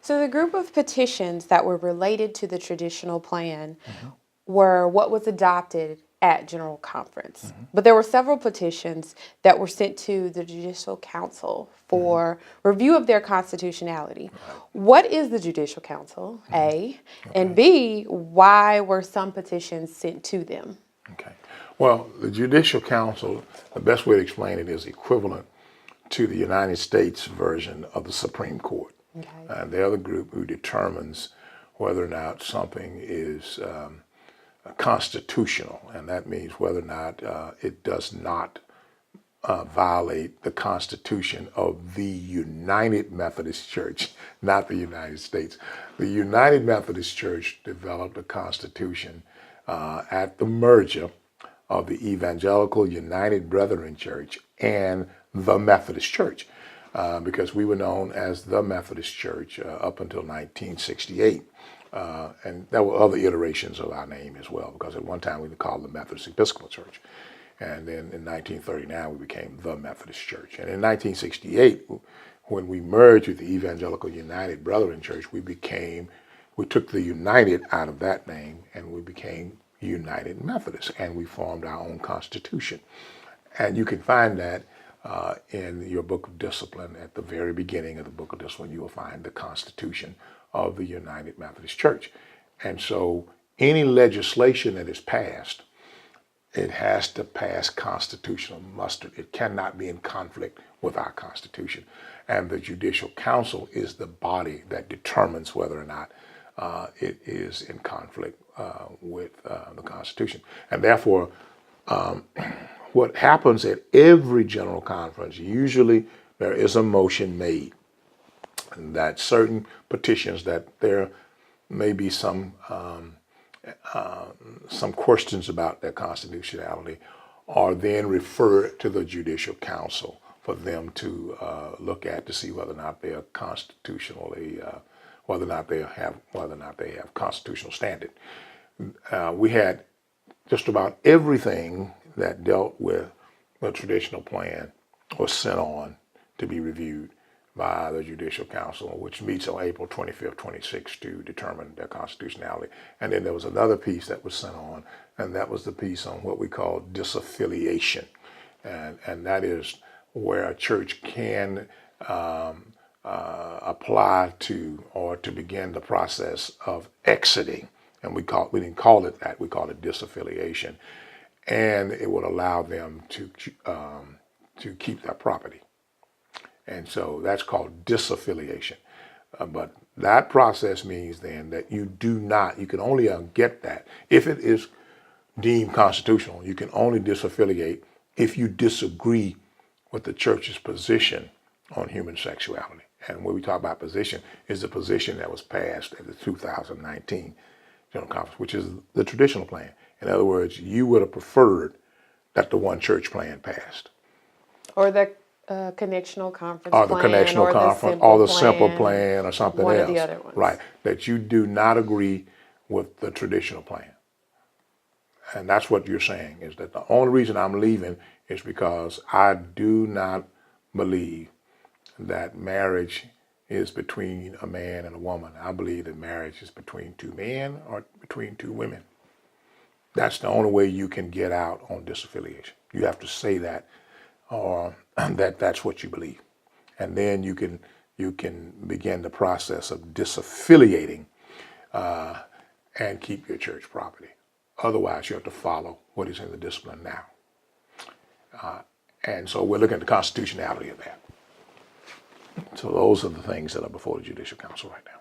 So the group of petitions that were related to the traditional plan were what was adopted at General Conference. But there were several petitions that were sent to the Judicial Council for review of their constitutionality. What is the Judicial Council, A? And B, why were some petitions sent to them? Okay. Well, the Judicial Council, the best way to explain it is equivalent to the United States version of the Supreme Court. Okay. They're the group who determines whether or not something is constitutional, and that means whether or not it does not violate the Constitution of the United Methodist Church, not the United States. The United Methodist Church developed a constitution at the merger of the Evangelical United Brethren Church and the Methodist Church, because we were known as the Methodist Church up until 1968. And there were other iterations of our name as well, because at one time we were called the Methodist Episcopal Church. And then in 1939, we became the Methodist Church. And in 1968, when we merged with the Evangelical United Brethren Church, we took the United out of that name and we became United Methodist, and we formed our own constitution. And you can find that in your Book of Discipline. At the very beginning of the Book of Discipline, you will find the Constitution of the United Methodist Church. And so any legislation that is passed, it has to pass constitutional muster. It cannot be in conflict with our Constitution. And the Judicial Council is the body that determines whether or not it is in conflict with the Constitution. And therefore, what happens at every General Conference, usually there is a motion made that certain petitions, that there may be some questions about their constitutionality, are then referred to the Judicial Council for them to look at to see whether or not they are constitutionally, whether or not they have constitutional standing. We had just about everything that dealt with the traditional plan was sent on to be reviewed by the Judicial Council, which meets on April 25th, 26th to determine their constitutionality. And then there was another piece that was sent on, and that was the piece on what we call disaffiliation. And that is where a church can apply to or to begin the process of exiting. And we didn't call it that, we called it disaffiliation. And it would allow them to keep their property. And so that's called disaffiliation. But that process means then that you can only get that if it is deemed constitutional. You can only disaffiliate if you disagree with the church's position on human sexuality. And when we talk about position, is the position that was passed at the 2019 General Conference, which is the traditional plan. In other words, you would have preferred that the one church plan passed. Or the connectional conference or the plan, connectional or conference, the or the plan, simple plan, or something one else. of the other ones. Right, that you do not agree with the traditional plan. And that's what you're saying, is that the only reason I'm leaving is because I do not believe that marriage is between a man and a woman. I believe that marriage is between two men or between two women. That's the only way you can get out on disaffiliation. You have to say that, or that's what you believe. And then you can begin the process of disaffiliating and keep your church property. Otherwise, you have to follow what is in the discipline now. And so we're looking at the constitutionality of that. So those are the things that are before the Judicial Council right now.